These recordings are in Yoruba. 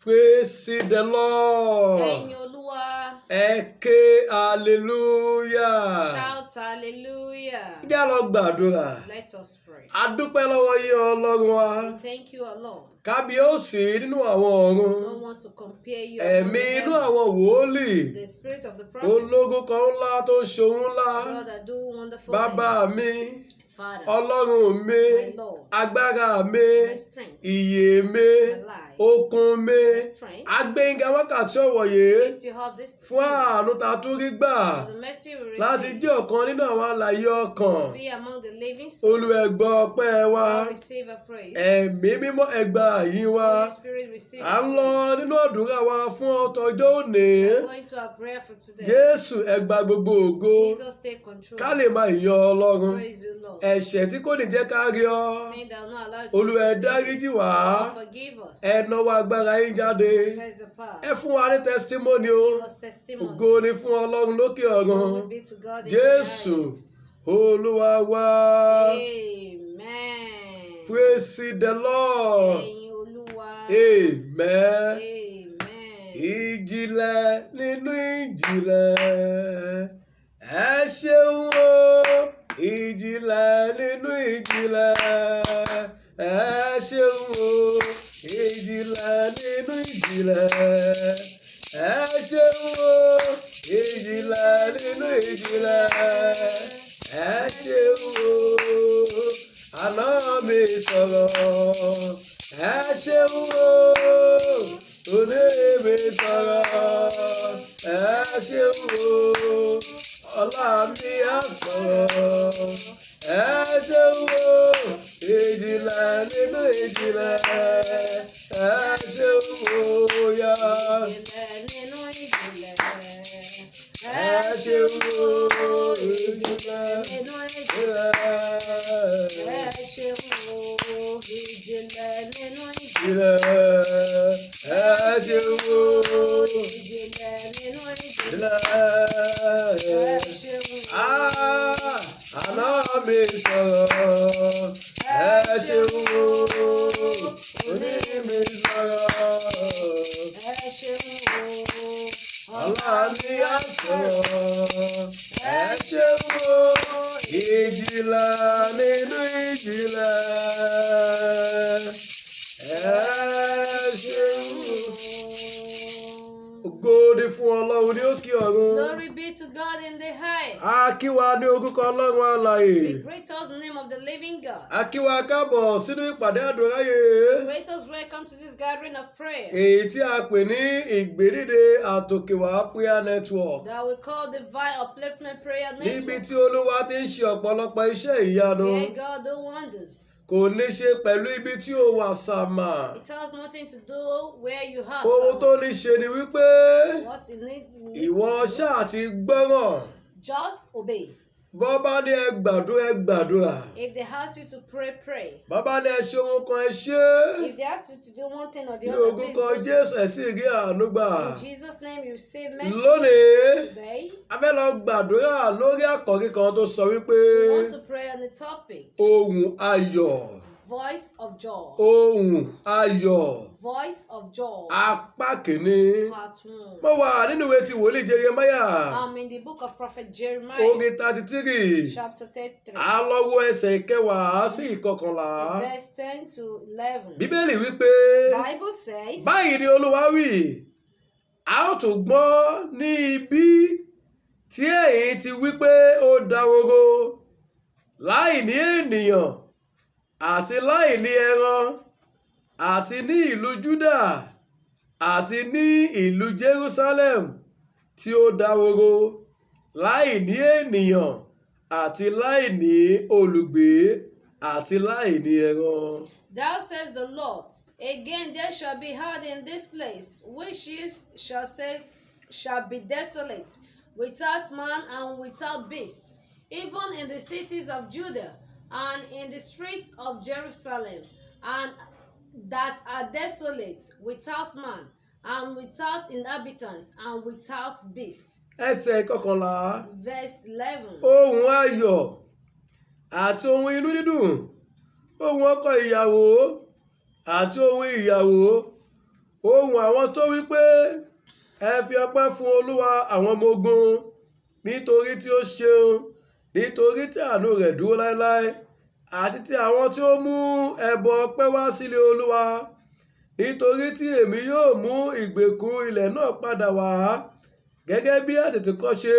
Praise the Lord. Eke hallelujah. Shout hallelujah. Let us pray. Adúpẹ́ lọ́wọ́ yín Ọlọ́run wa. We thank you alone. Kábíyèsí nínú àwọn ọ̀run. No one to compare you. Ẹ̀mí inú àwọn wòlíì. The spirit of the prophet. Ológun kan ńlá tó ń ṣohun ńlá. God that do wonderful Bàbá mi. Father. Ọlọ́run mi. My Lord. Agbára mi. My strength. Ìyè mi. My life. Okun mi. My strength. Agbẹ́yìnga wákàtí ọ̀wọ̀ yìí. Lift you up this Fún àánú ta tó rí gbà. For the mercy we receive. Láti jẹ́ ọ̀kan nínú àwọn alààyè ọkàn. To be among the living souls. Olúwa ẹ gbọ́ ọpẹ́ wa. Lord, receive a praise. Ẹ̀mí mímọ́ ẹ gba ìyìn wa. Holy Spirit, receive À ń lọ nínú àdúrà wa fún ọtọjọ́ òní. We're going to our prayer for today. Jésù ẹ gba gbogbo ògo. Jesus, take control. Ká lè máa yan Ọlọ́run. Praise the Lord. Ẹ̀ṣẹ̀ tí kò ní jẹ́ ká rí ọ. Sin that will not allow you to Olúwa ẹ succeed. dáríjì wá. Forgive us. Ẹ nawọ́ agbára yín jáde. Praise the power. Ẹ fún wa ní testimony o. Give us testimony. Ògo ni fún Ọlọ́run lókè ọ̀run. Glory be to God in the Jésù highest. Olúwa wa. Amen. Praise the Lord. Ẹ̀yin Olúwa. Amen. Amen. Ìjìnlẹ̀ nínú ìjìnlẹ̀. Ẹ ṣeun o. Ìjìnlẹ̀ nínú ìjìnlẹ̀. Ẹ ṣeun o. Ìjìnlẹ̀ nínú ìjìnlẹ̀. Ẹ ṣeun o. Ìjìnlẹ̀ nínú ìjìnlẹ̀. Ẹ ṣeun o. Àná mi sọ̀rọ̀. Ẹ ṣeun o. Òní mi sọ̀rọ̀. Ẹ ṣeun o. Ọlá mi á sọ̀rọ̀. Ẹ ṣeun o. Ìjìnlẹ̀ nínú ìjìnlẹ̀. Ẹ ṣeun o yá. Ìjìnlẹ̀ nínú ìjìnlẹ̀. Ẹ ṣeun o. Ìjìnlẹ̀ nínú ìjìnlẹ̀. Ẹ ṣeun o. Ìjìnlẹ̀ nínú Ìjìnlẹ̀. Ẹ ṣeun o. ìjìnlẹ̀ nínú ìjìnlẹ̀. Ìjìnlẹ̀. Ẹ ṣeun o. Àná mi sọ̀rọ̀. Ẹ ṣeun o. Òní mi sọ̀rọ̀. Ẹ ṣeun o. Ọlá mi á sọ̀rọ̀. Ẹ ṣeun o. Ìjìnlẹ̀ nínú ìjìnlẹ̀. Ẹ ṣeun o. Ògo ni fún Ọlọ́run ní òkè ọ̀run. Glory be to God in the highest. A kí wa ní orúkọ Ọlọ́run alààyè. We greet us in the name of the living God. A kí wa káàbọ̀ sínú ìpàdé àdúrà yìí. Greet us welcome to this gathering of prayer Èyí tí a pè ní ìgbédìde àtòkèwá prayer network. that we call Divine Upliftment Prayer Níbi Network. tí Olúwa ti ń ṣe ọ̀pọ̀lọpọ̀ iṣẹ́ ìyanu. Where God do wonders. Kò ní ṣe pẹ̀lú ibi tí o wà sàmà. It has nothing to do where you have Ohun tó ní ṣe ni wípé what it needs. ìwọ ṣáà ti gbọ́ràn. Just obey. Bọ́ bá ní ẹ gbàdúrà. If they ask you to pray, pray. Bàbá ní ẹ ṣe ohun kan ẹ ṣe. If they ask you to do one thing or the Ní other, orúkọ please do Jésù ẹ sì rí àánú gbà. so. In Jesus' name, you receive mercy. Lónìí, Today, a fẹ́ lọ gbàdúrà lórí àkòrí kan tó sọ wípé we want to pray on the topic, ohùn ayọ̀. voice of joy. Ohùn ayọ̀. Voice of joy. Apá kìíní. Part 1. Mo wà nínú ìwé ti wòlíì Jeremáyà. I'm in the book of Prophet Jeremiah, Orin 33. chapter 33, A lọ wo ẹsẹ̀ ìkẹwàá sí ìkọkànlá. verse 10 to 11. Bíbélì wípé Bible says, báyìí ni Olúwa wí. A ó tún gbọ́ ní ibi tí ẹ̀yin ti wípé ó dahoro láì ní ènìyàn àti láì ní ẹran àti ní ìlú Júdà àti ní ìlú Jerusalem tí ó dahoro láì ní ènìyàn àti láì ní olùgbé àti láì ní ẹran. Thou says the Lord, again there shall be heard in this place, which ye shall say shall be desolate, without man and without beast, even in the cities of Judah and in the streets of Jerusalem, and that are desolate, without man and without inhabitants and without beast. Ẹsẹ̀ ìkọkànlá. Verse 11. Ohùn ayọ̀ àti ohun inú dídùn, ohùn ọkọ ìyàwó àti ohun ìyàwó, ohùn àwọn tó wí pé ẹ fi ọpẹ́ fún Olúwa àwọn ọmọ ogun nítorí tí ó ṣeun, nítorí tí àánú rẹ̀ dúró láéláé, àti ti àwọn tí ó mú ẹbọ ọpẹ́ wá sílé Olúwa, nítorí tí èmi yóò mú ìgbèkùn ilẹ̀ náà padà wá gẹ́gẹ́ bí àtètèkọ́ṣe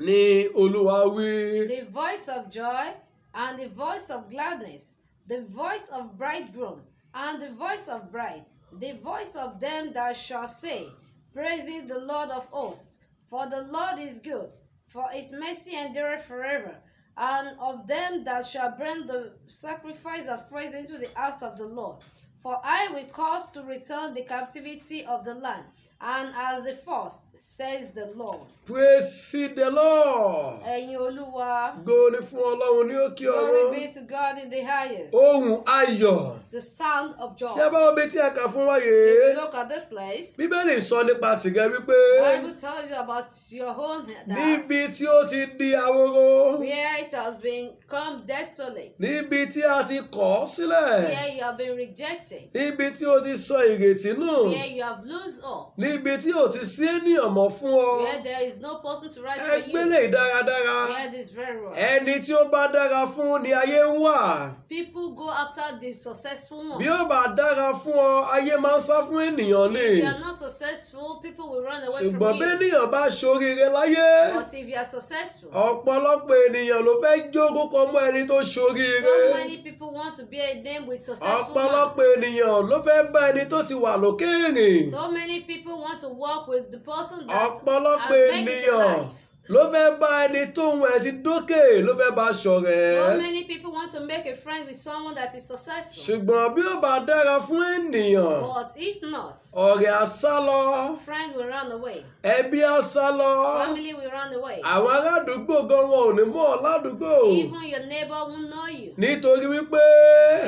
ni Olúwa wí. The voice of joy and the voice of gladness, the voice of bridegroom and the voice of bride, the voice of them that shall say, Praise ye the Lord of hosts. For the Lord is good, for his mercy endureth forever. And of them that shall bring the sacrifice of praise into the house of the Lord. For I will cause to return the captivity of the land, and as the first, says the Lord. Praise the Lord. Ẹ̀yin Olúwa. Ògo ni fún Ọlọ́run ní òkè ọ̀run. Glory be to God in the highest. Ohùn ayọ̀. The sound of joy. Ṣé bá wọn bí tí a kà fún wa If yìí? you look at this place, Bíbélì sọ nípa tìgẹ̀ wípé the Bible tells you about your own that níbi tí ó ti di ahoro, where it has become desolate, níbi tí a ti kọ̀ ọ́ sílẹ̀, where you have been rejected, níbi tí o ti sọ ìrètí nù, where you have lost hope, níbi tí o ti sí ènìyàn mọ́ fún ọ. where there is no person to rise for Ẹ you. gbélé dáradára. Hear this very well. Ẹni tí ó bá dára fún ni ayé ń wà. People go after the successful ones. Bí ó bá dára fún ọ, ayé máa ń sá fún ènìyàn ni. If you are not successful, people will run away from Ṣùgbọ́n you. bí ènìyàn bá ṣoríire láyé, But if you are successful, ọ̀pọ̀lọpọ̀ ènìyàn ló fẹ́ jókòó mọ́ ẹni tó ṣoríire. so many people want to be a name with successful man. Ọ̀pọ̀lọpọ̀ ènìyàn ló fẹ́ bá ẹni tó ti wà lókèèrè. So many people want to work with the person that Ọ̀pọ̀lọpọ̀ has made it in ènìyàn life. ló fẹ́ bá ẹni tóun ẹ̀ ti dókè ló fẹ́ bá ṣọ̀rẹ́. So many people want to make a friend with someone that is successful. Ṣùgbọ́n bí ó bá dára fún ènìyàn, But if not, ọ̀rẹ́ á sá lọ, friend will run away. ẹbí á sá lọ, Family will run away. àwọn aládùúgbò gan wọn ò ní mọ̀ ọ́ ládùúgbò. Even your neighbor won't know you. Nítorí wípé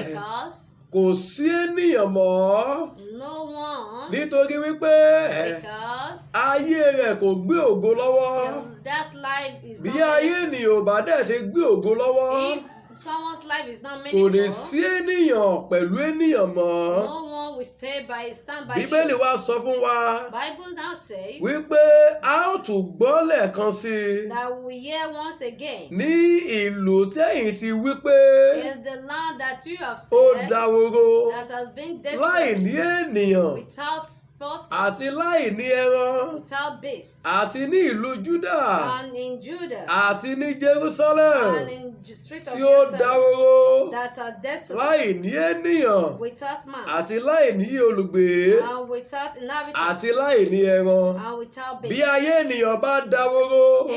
Because kò sí ènìyàn mọ́. no one. Nítorí wípé Because ayé rẹ̀ kò gbé ògo lọ́wọ́. that life is Bí not ayé meaningful. ènìyàn ò bá dẹ̀ ti gbé ògo lọ́wọ́, If someone's life is not kò ní meaningful, sí ènìyàn pẹ̀lú ènìyàn mọ́. no one will stand by Bíbélì you. wa sọ fún wa Bible now says wípé a ó tún gbọ́ lẹ́ẹ̀kan sí i that we hear once again ní ìlú tẹ́yìn ti wípé in the land that you have ó said dahoro that has been láì ní desolate, ènìyàn without person, àti láì ní ẹran without beast, àti ní ìlú Júdà and in Judah, àti ní Jerusalem and in the street of tí ó Jerusalem, dahoro that are láì desolate, ní ènìyàn without man, àti láì ní olùgbé and without inhabitants, àti láì ní ẹran. and without Bí beast. ayé ènìyàn bá dahoro,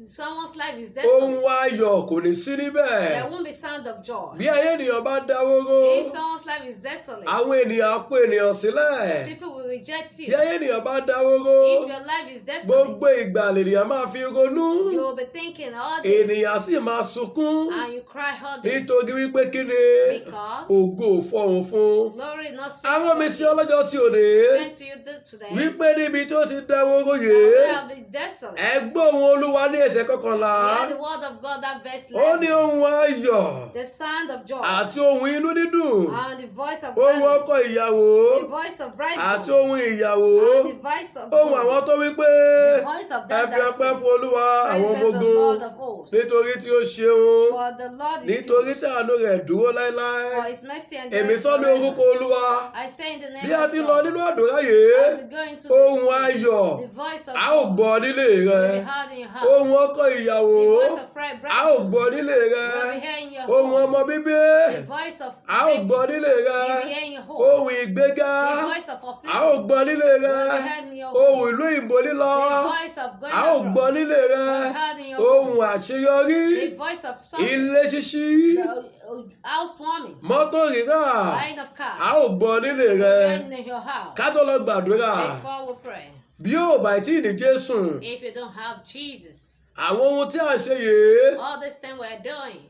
If someone's life is ohun desolate, ayọ̀ kò ní sí níbẹ̀. there won't be sound of joy. Bí ayé ènìyàn bá dahoro, If someone's life is desolate, àwọn ènìyàn á kó ènìyàn sílẹ̀. people will reject Bí you. ayé ènìyàn bá dahoro, If your life is gbogbo desolate, ìgbà lènìyàn máa fi ronú. you will be thinking all day, Ènìyàn sì máa sunkún and you cry all day, nítorí wípé kí ni because ògo ò fọhùn fún. glory not Àwọn mi sí speaking ọlọ́jọ́ tí ò ní sent to you today. wípé níbi tó ti dahoro That yìí, we have been desolate. ẹ gbọ́ ohùn Olúwa ní ẹsẹ̀ kọkànlá. Hear the word of God, that verse Ó ní 11. ohùn ayọ̀ The sound of joy, àti ohùn inú dídùn, and the voice of ohùn ọkọ gladness, ìyàwó the voice of àti bridegroom, ohùn ìyàwó, and the voice of ohùn groom, àwọn tó wípé the voice of ẹ them fi that ọpẹ́ say, fún Olúwa àwọn ọmọ Praise the ogun Lord of hosts. nítorí tí ó ṣeun, For the Lord is nítorí good, tí àánú rẹ̀ dúró láéláé. for his mercy Èmi endureth sọ ní orúkọ forever. Olúwa. I say in the Bí name a of ti lọ nínú God, àdúrà yìí, as we go into ohùn the ayọ̀ voice of a ó joy gbọ́ nílé will rẹ. be heard in your house. Ohùn ọkọ ìyàwó The voice of pride, a ó bridegroom, gbọ́ nílé rẹ. will be heard in your Ohùn home. ọmọ bíbí The voice of a ó baby gbọ́ nílé rẹ. will be heard in your home. Ohùn ìgbéga The voice of a ó affliction gbọ́ nílé rẹ. will be heard in your Ohùn home. ìlú ìbò lílọ The voice of going a ó gbọ́ abroad nílé rẹ. will be heard in your Ohùn home. àṣeyọrí, The voice of success, ilé ṣíṣí, the housewarming, mọ́tò rírà buying of a cars ó gbọ́ nílé will be rẹ. heard in your house. Ká tó lọ gbàdúrà, Before we pray, bí ó bá tí ì ní Jésù, if you don't have Jesus, àwọn ohun tí a ṣe yìí all this thing we're doing,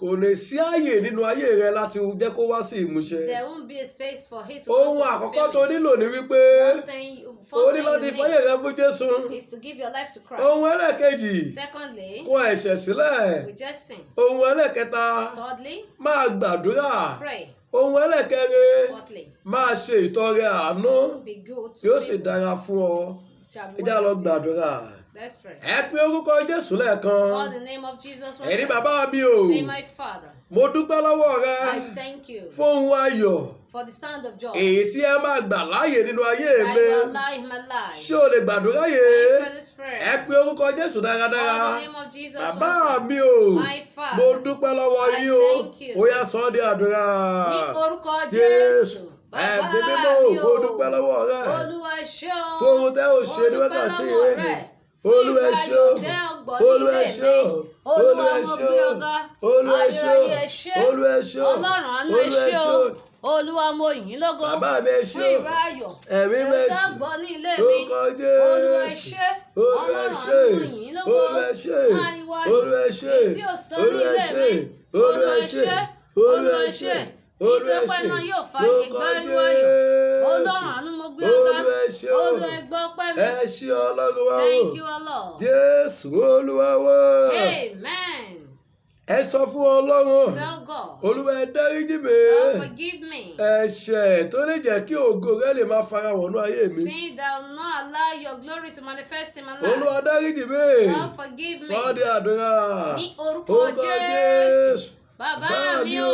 kò lè sí ààyè nínú ayé rẹ láti jẹ́ kó wá sí ìmúṣẹ. there won't be a space for it to Ohun come to àkọ́kọ́ tó fulfillment. nílò ni wípé One thing, o ní first láti thing fáyè you rẹ fún Jésù. need is to give your life to Ohun Christ. ẹlẹ́ẹ̀kejì, Secondly, kọ ẹ̀ṣẹ̀ sílẹ̀. we just sing. Ohun ẹlẹ́ẹ̀kẹta, Thirdly, máa gbàdúrà. pray. Ohun ẹlẹ́kẹ̀rin, Fourthly, máa ṣe ìtọrẹ àánú be good yóò to sì people. dára fún ọ. Shall be Ẹ já lọ well with you. gbàdúrà. Let's pray. Ẹ pe orúkọ Jésù lẹ́ẹ̀kan. Call the name of Jesus one Ẹ̀rí time. bàbá mi o. Say, my Father, Mo dúpẹ́ lọ́wọ́ rẹ I thank you fún ohun ayọ̀ for the sound of joy èyí tí ẹ máa gbà láàyè nínú ayé that mi. you allow in my life. Ṣé o lè gbàdúrà yé? Thank you for this Ẹ prayer. pe orúkọ Jésù dáradára. Call the name of Jesus one Bàbá time. mi o. My Mo Father, dúpẹ́ lọ́wọ́ I yín o. thank you. Ó yá sọ ọ́ di àdúrà. ní orúkọ Jésù. Jésù, Ẹ̀mí bàbá mímọ́ o. mi Mo dúpẹ́ o, lọ́wọ́ rẹ. Olúwa ṣé o, Fún ohun tẹ́ ò ṣe ní mo dúpẹ́ wákàtí lọ́wọ́ yìí. rẹ. Olúwa Fún ṣé o. ìgbà ayọ̀ tẹ́ ò gbọ́ ní Olúwa ilé ṣé o. mi. Olúwa Olúwa mo ṣé gbé o. ọ̀gá. Olúwa ṣé o. Ayérayé ẹ ṣé. Olúwa ṣé o. Ọlọ́run àánú ẹ Olúwa ṣé ṣé o. o. Olúwa mo yìn ín lógo. Bàbá mi ẹ ṣé Fún o. ìgbà ayọ̀ Ẹ̀mí tẹ́ ò méjì. gbọ́ ní ilé mi. Lórúkọ Olúwa ẹ Jésù. ṣé. Olúwa Ọlọ́run ṣé. àánú mo yìn ín lógo. Olúwa ṣé. Ariwo ayọ̀ Olúwa ṣé. èyí tí ò sọ ní Olúwa ilé ṣé. mi. Olúwa ṣé. Olúwa ṣé. Èyí tó pẹ́ náà yóò fààyè gbáríwó ayọ̀. Ọlọ́run àánú mo gbé ọ̀gá. Olúwa ṣé o. Olúwa ẹ gbọ́ ọpẹ́ mi. Ẹ ṣé Ọlọ́run wa o. Thank you, O Lord. Jésù Olúwa wa. Amen. Ẹ sọ fún Ọlọ́run. Tell God, Olúwa ẹ dáríjì mi. God forgive me. Ẹ̀ṣẹ̀ tó lè jẹ́ kí ògo rẹ lè máa fara wọnú ayé mi. Sin that will not allow your glory to manifest in my Olúwa life. dáríjì mi. God forgive me. Sọ ọ́ di àdúrà. Ní orúkọ Orúkọ Jésù. Bàbá mi o,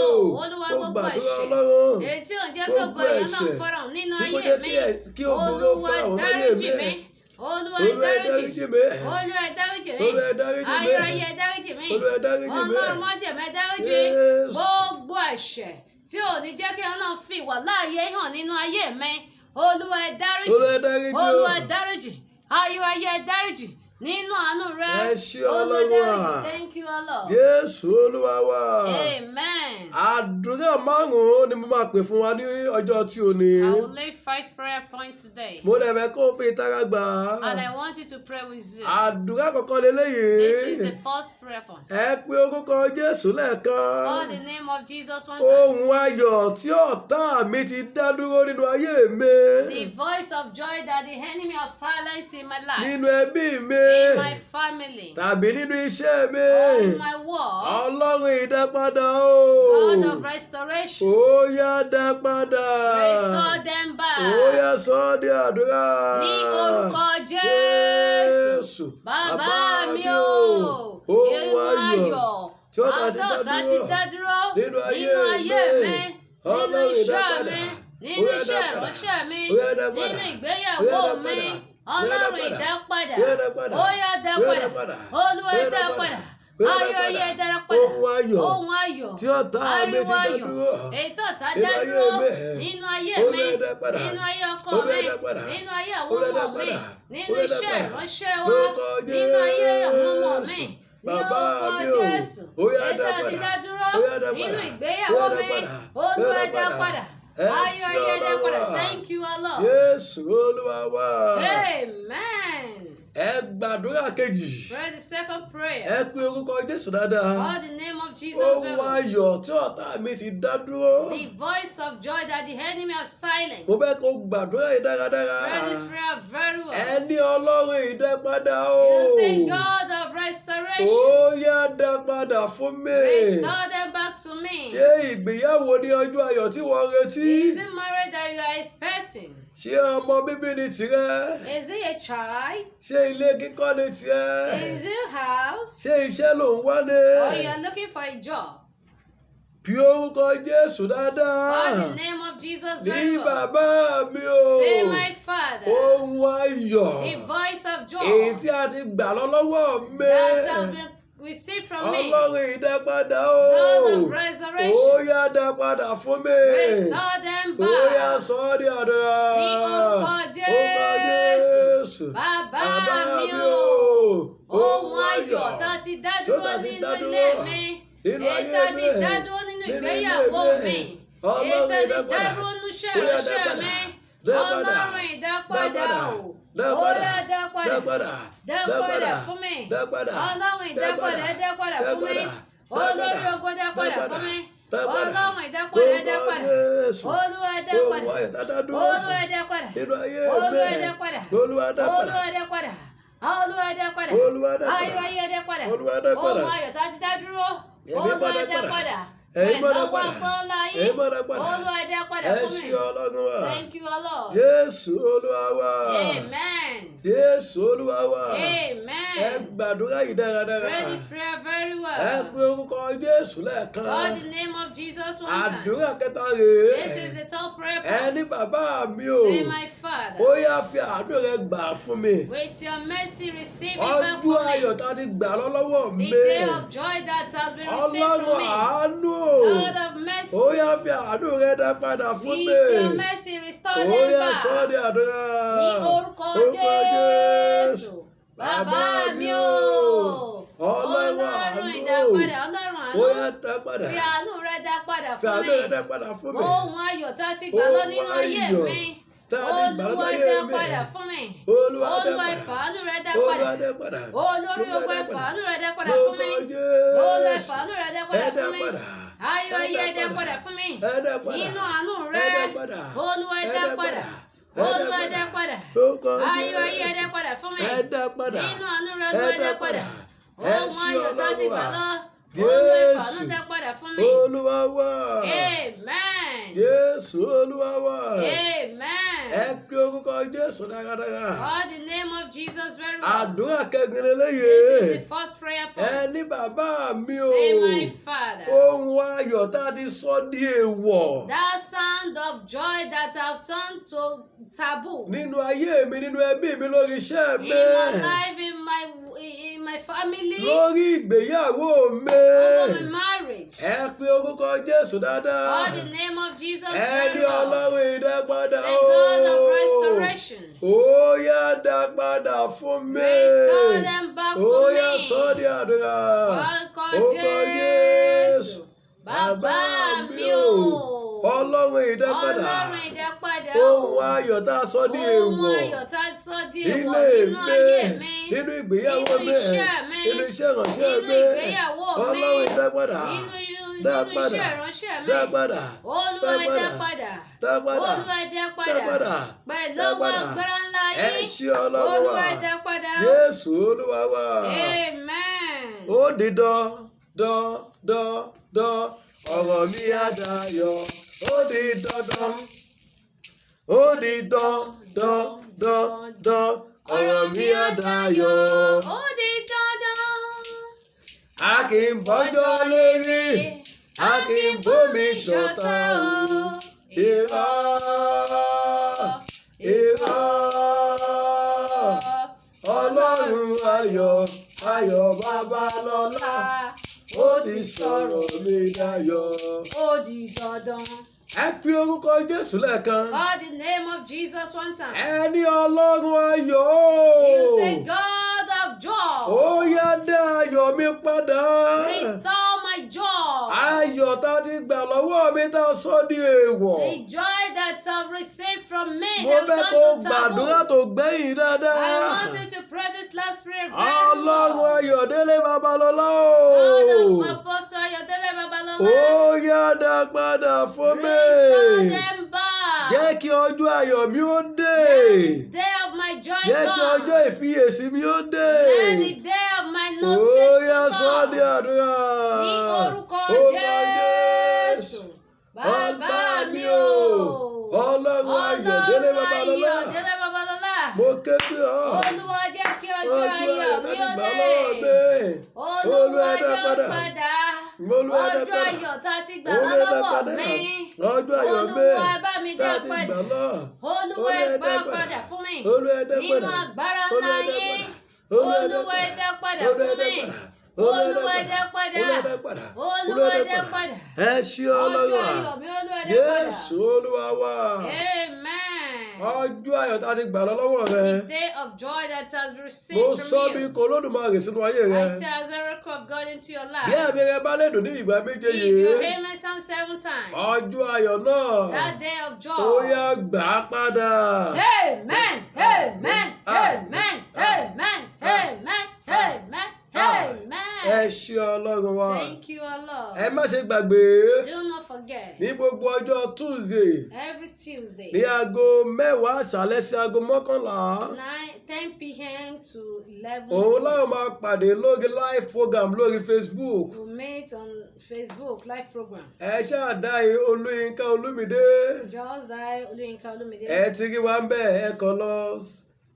Olúwa Mo gbogbo gbàdúrà ẹ̀ṣẹ̀. Ọlọ́run. Èyí tí ò ń jẹ́ kí ògo ẹ̀yàn náà fọ́ràn nínú tí kò ayé jẹ́ mi. kí ògo rẹ Olúwa fara wọnú ayé dáríjì mi. mi. Olúwa Olúwa ẹ dáríjì dáríjì mi. mi. Olúwa dáríjì mi. Olúwa ẹ dáríjì mi. Ayérayé dáríjì mi. Olúwa ẹ dáríjì mi. Ọlọ́run májẹ̀mú ẹ dáríjì. Jésù. Gbogbo ẹ̀ṣẹ̀ tí ò ní jẹ́ kí Ọlọ́run fi ìwà láàyè hàn nínú ayé mi. Olúwa ẹ dáríjì. Olúwa ẹ dáríjì o. Olúwa ẹ dáríjì. Ayérayé ẹ dáríjì. Nínú àánú rẹ. Ẹ ṣé Olúwa Ọlọ́run dáríjì. wa. Thank you, O Lord. Jésù Olúwa wa. Amen. Àdúrà márùn-ún ni mo máa pè fún wa ní ọjọ́ tí ò ní. I will lay 5 prayer points today. Mo dẹ̀ fẹ́ kó o fi ìtara gbà á. And I want you to pray with zeal. Àdúrà kọ̀ọ̀kan leléyìí. This is the first prayer point. Ẹ pe orúkọ Jésù lẹ́ẹ̀kan. Call the name of Jesus one time. Ohun ayọ̀ tí ọ̀tá mi ti dá dúró nínú ayé mi. The voice of joy that the enemy have silenced in my life, Nínú ẹbí mi. in my family, Tàbí nínú iṣẹ́ mi. or in my work. Ọlọ́run ìdápadà o. God of restoration, Ó yá dá padà. restore them back. Ó yá sọ ọ́ di àdúrà. Ní orúkọ Jésù, bàbá mi o, Ohun ohun ayọ̀ ayọ̀ tí ọ̀tá ti àádọ́ta ti dá dúró nínú ayé nínú ayé mi. mi, nínú Ọlọ́run iṣẹ́ ìdápadà. mi, nínú Ó yá iṣẹ́ dá padà. ìránṣẹ́ mi, Ó yá dá padà. nínú Ó ìgbéyàwó yá dá mi. padà. Ọlọ́run Ó yá dá ìdápadà, Ó yá dá padà. ó yá dá Ó yá dá padà, padà. Olúwa Ó yá dá dá padà. padà, Ó yá dá ayérayé padà. dára padà, Ohun ayọ̀ ohun ayọ̀, tí ọ̀tá mi ti ariwo dá ayọ̀, dúró. èyí tó ọ̀tá Nínú dá ayé dúró mi. nínú ayé Ó mi, yá dá padà. nínú ayé ọkọ Ó yá mi, dá padà. nínú ayé Ó àwọn yá dá ọmọ mi, padà. nínú Ó yá dá iṣẹ́ padà. ìránṣẹ́ wa, Lórúkọ nínú ayé àwọn ọmọ mi, Jésù. ní Bàbá orúkọ mi o. Jésù, Ó yá èyí dá tó ti padà. dá dúró Ó yá dá nínú padà. ìgbéyàwó Ó yá dá mi, padà. Olúwa Ó yá dá dá padà. padà, Ẹ ṣé ayérayé dá Ọlọ́run padà. wa. Thank you, O Lord. Jésù Olúwa wa. Amen. Ẹ gbàdúrà kejì. Pray the second prayer. Ẹ pe orúkọ Jésù dáadáa. Call the name of Jesus. Ohun well. ayọ̀ tí ọ̀tá mi ti dá dúró. The voice of joy that the enemy have silenced. Mo fẹ́ kó gbàdúrà yìí dáradára. Pray this prayer very well. Ẹni Ọlọ́run ìdápadà o. You say, God of restoration, Ó yá dá padà fún mi. restore them back to me. Ṣé ìgbéyàwó ní ọjọ́ ayọ̀ tí wọ́n retí? Is it marriage that you are expecting? Ṣé ọmọ bíbí ni tìrẹ? Is it a child? Ṣé ilé kíkọ́ ni tìrẹ? Is it a house? Ṣé iṣẹ́ ló ń wá ní? Or you are looking for a job? Fi orúkọ Jésù dáadáa. Call the name of Jesus Ní very well. bàbá mi o. Say, my Father, Ohun ayọ̀. the voice of Èyí joy tí a ti gbà lọ lọ́wọ́ mi. that have been received from me. Ọlọ́run ìdápadà o. God of Ó resurrection, yá dá padà fún mi. restore them Ó yá back. sọ ọ́ di àdúrà. Ní orúkọ Orúkọ Jésù. Jésù. Bàbá mi o, ohun ayọ̀ tá a ti dá dúró nínú ilé mi, èyí tá a ti dá dúró nínú ìgbéyàwó mi, èyí tá a ti dá dúró nínú iṣẹ́ ìránṣẹ́ mi, Ọlọ́run ìdápadà o, ó yá dá padà, dá padà fún mi, Ọlọ́run ìdápadà dá padà fún mi, olórí ogun dá padà fún mi, Ọlọ́run ìdápadà dá padà, Olúwa dá padà, Olúwa dá padà, Olúwa dá padà, Olúwa dá padà, Olúwa dá padà, ayérayé dá padà, ohun ayọ̀ tá a ti dá dúró, Olúwa dá padà, ẹ̀yin mọ́ dá lọ́wọ́ padà afọ́nlá yín. ẹ̀yin mọ́ dá padà Olúwa ẹ dá padà ẹ fún mi. ṣé Ọlọ́run wa Thank you, O Lord. Jésù Olúwa wa Amen. Jésù Olúwa wa ẹ Amen. gbàdúrà yìí dáradára Pray this prayer very ẹ well. pe orúkọ Jésù lẹ́ẹ̀kan Call the name of Jesus one time. àdúrà kẹta rèé This is the top prayer ẹni point. bàbá mi o Say, my ó Father, yá fi àánú rẹ gbà fún mi with your mercy receive it back ọjọ́ from ayọ̀ me. tá a ti gbà lọ́wọ́ The mi day of joy that has been received Ọlọ́run from me. àánú God of mercy, ó yá fi àánú rẹ dá padà fún mi with your mercy restore ó them yá sọ back. ní àdúrà Ní orúkọ Jésù. Bàbá mi o. Ọlọ́run Ọlọ́run ìdápadà, Ọlọ́run ó yá àánú. dá padà Fi àánú rẹ dá padà fi fún àánú rẹ mi. dá padà fún mi Ohun ayọ̀ tá a ti gbà lọ nínú ayé mi. tá a ti gbà Olúwa láyé dá mi padà fún mi. Olúwa dá Olúwa padà ìfàánú rẹ dá Olúwa padà. dá padà Olórí ogun ìfàánú rẹ dá padà fún mi. Olúwa ìfàánú rẹ dá padà fún mi. Ayọ̀ ayé ẹ dá padà fún mi. Nínú àánú rẹ. Olúwa ẹ dá padà. Olúwa ẹ dá padà. Ayọ̀ ayé ẹ dá padà fún mi. Nínú àánú rẹ Olúwa ẹ dá padà. Ohun ayọ̀ tá a ti gbà lọ. Olúwa ìfàánú dá padà fún mi. Olúwa wa Amen. Jésù Olúwa wa Amen. ẹ pe orúkọ Jésù dáradára Call the name of Jesus very well. àdúrà kẹrin This is lélẹ́yẹ the fourth prayer ẹni point. bàbá mi o Say, my Father, ohun ayọ̀ tá a ti sọ di èèwọ̀ that sound of joy that have turned to taboo nínú ayé mi nínú ẹbí mi lórí iṣẹ́ in mi my life, in my family, lórí ìgbéyàwó mi over my marriage. ẹ pe orúkọ Jésù dáadáa Call the name of Jesus ẹni very well. Ọlọ́run ìdápadà The God of restoration. ó yá dá padà fún mi Restore them back ó to yá me. sọ di àdúrà Orúkọ orúkọ Jésù. Bàbá mi o. Ọlọ́run ìdápadà Ọlọ́run ìdápadà o. ohun ayọ̀ tá a sọ di Ohun èèwọ̀ ayọ̀ tá a sọ di nínú èèwọ̀ nínú ayé mi. nínú ìgbéyàwó Nínú mi iṣẹ́ mi. nínú iṣẹ́ ìránṣẹ́ Nínú mi ìgbéyàwó mi. Ọlọ́run ìdápadà Nínú dá iṣẹ́ padà ìránṣẹ́ mi. dá padà Olúwa ẹ dá padà. dá padà Olúwa ẹ dá dá padà. padà Pẹ̀lú dá ọwọ́ padà. agbára ńlá ẹ yín. ṣé Ọlọ́run Olúwa wa ẹ dá padà. Jésù Olúwa wa Amen. ó di dán ọ̀rọ̀ mi á dayọ̀ ó di dandan ó di dán ọ̀rọ̀ mi á dayọ̀ Ó di dandan. a kì í bọ́jọ́ lérí a kì í bómi ṣọ̀tá o irọ́ Ọlọ́run ayọ̀ Babalọ́lá ó ti sọ̀rọ̀ mi dayọ̀. Ó di dandan. ẹ pe orúkọ Jésù lẹ́ẹ̀kan. Call the name of Jesus one time. ẹni Ọlọ́run ayọ̀. You say, God of joy. ó yá dá ayọ̀ mi padà. Restore my joy. ayọ̀ tá a ti gbà lọ́wọ́ mi tá a sọ di èèwọ̀. The joy that I've received from me mo that fẹ́ will kó turn to gbàdúrà taboo. tó gbẹ̀yìn dáadáa. I want you to pray this last prayer very Ọlọ́run well. Ayọ̀délé Babalọ́lá God o. of Apostle Ayọ̀délé Babalọ́lá. ó yá dá padà fún mi. Restore them back. jẹ́ kí ọjọ́ ayọ̀ mi ó dé. Let the day of my joy jẹ́ kí come. ọjọ́ ìfiyèsí mi ó dé. Let the day of my ó notice yá sọ come. di àdúrà. Ní orúkọ Jésù. Bàbá mi o. Ọlọ́run Ayọ̀délé Babalọ́lá. Ayọ̀délé Babalọ́lá. mo ké pè ọ́. Olúwa jẹ́ kí ọjọ́ ọjọ́ ayọ̀ ayọ̀ mi láti ó gbà dé. lọ́wọ́ mi. Olúwa dá jẹ́ padà. padà. Olúwa dá Ọjọ́ padà. ayọ̀ tá a ti gbà Olúwa dá lọ́wọ́ padà. mi. ọjọ́ ayọ̀ mi Olúwa bá mi tá dá a ti padà. gbà lọ. Olúwa ẹ gbà padà fún mi. Olúwa dá Nínú padà. agbára Olúwa ńlá dá yín. padà. Olúwa ẹ dá padà fún mi. Olúwa ẹ dá padà. Olúwa ẹ dá padà. ẹ ṣé Ọjọ́ Ọlọ́run ayọ̀ wa. mi Olúwa ẹ dá padà. Jésù Olúwa wa. Amen. ọjọ́ ayọ̀ tá a ti gbà lọ lọ́wọ́ rẹ. The day of joy that has been mo received sọ from bí you. kò Olódùmarè sínú ayé rẹ. I say as a record of God into your bí life. ẹ̀mí rẹ bá lè dùn ní ìgbà méje If your yìí. amen sound 7 times. ọjọ́ ayọ̀ náà. That day of joy. ó yá gbà á padà. Amen. Amen. Amen. Amen. Amen. Amen. Amen. ẹ ṣé Ọlọ́run wa. Thank you, our Lord. ẹ má ṣe gbàgbé. Do not forget. ní gbogbo ọjọ́ Tuesday. Every Tuesday. ní aago 10 àṣálẹ́ sí aago 11. 10 p.m. to 11 òun p.m. láwọn máa pàdé lórí live program lórí Facebook. We'll meet on Facebook live program. ẹ ṣáà dá Olúyinká Olúmídé. Just die Olúyinká Olúmídé. ẹ ti rí wa ń bẹ̀ ẹ kàn lọ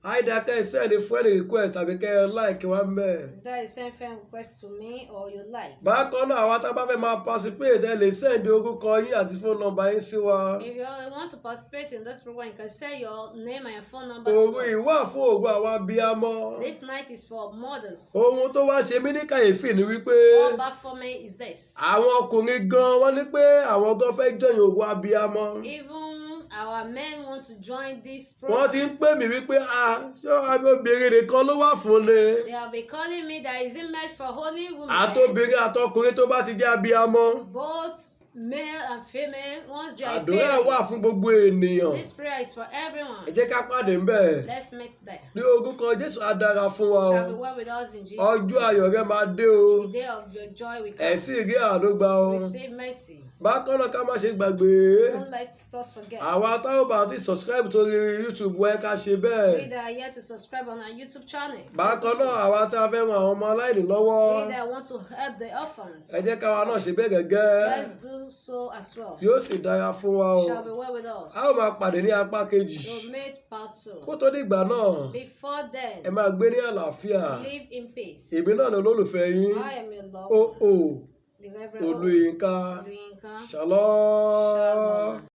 àìdá kẹ́ ẹ send friend request àbí kẹ́ ẹ like wa ń bẹ̀. Is that you send friend request to me or you like? bákan náà àwa tá a bá fẹ́ máa participate ẹ lè send orúkọ yín àti phone number yín sí wa. If you want to participate in this program, you can send your name and your phone number to òru us. ìwà fún òru àwọn abiyamọ. This night is for mothers. ohun tó wá ṣe mí ní kàyéfì ni wípé What bad for me is this. àwọn ọkùnrin gan wọ́n ní pé àwọn gan fẹ́ jọyìn òru abiyamọ. Even our men want to join this wọ́n ti program. ń pè mí wípé ṣé obìnrin nìkan ló wà fún ni. They have been calling me that is it meant for holy women. àtobìnrin àtọkùnrin tó bá ti jẹ́ abiyamọ. Both male and female, once they are àdúrà wà fún parents. gbogbo ènìyàn. This prayer is for ẹ everyone. jẹ́ ká pàdé ńbẹ̀. Let's meet there. ní orúkọ Jésù á dára fún wa o. Shall be well with us in Jesus' ọjọ́ name. ayọ̀ rẹ máa dé o. The day of your joy will ẹ come. sì rí àánú gbà o. Receive mercy. bákan náà ká má ṣe gbàgbé. Don't let us forget. àwa táwọn bá ti subscribe sórí YouTube wẹ́ ká ṣe bẹ́ẹ̀. We that are here to subscribe on our YouTube channel. bákan náà àwa tí a fẹ́ ran àwọn ọmọ aláìní lọ́wọ́. We that want to help the orphans. ẹ jẹ́ káwa náà ṣe bẹ́ẹ̀ gẹ́gẹ́. Let's do so as well. yóò sì dára fún wa o. Shall be well with us. a ó máa pàdé ní apá kejì. We'll meet part kó 2. tó dìgbà náà Before ẹ then, máa gbé ní àlàáfíà. live in peace. èmi náà ni olólùfẹ́ yín. I am your Lord, o the Reverend Olúyinká Olúyinká. Shalom. Shalom.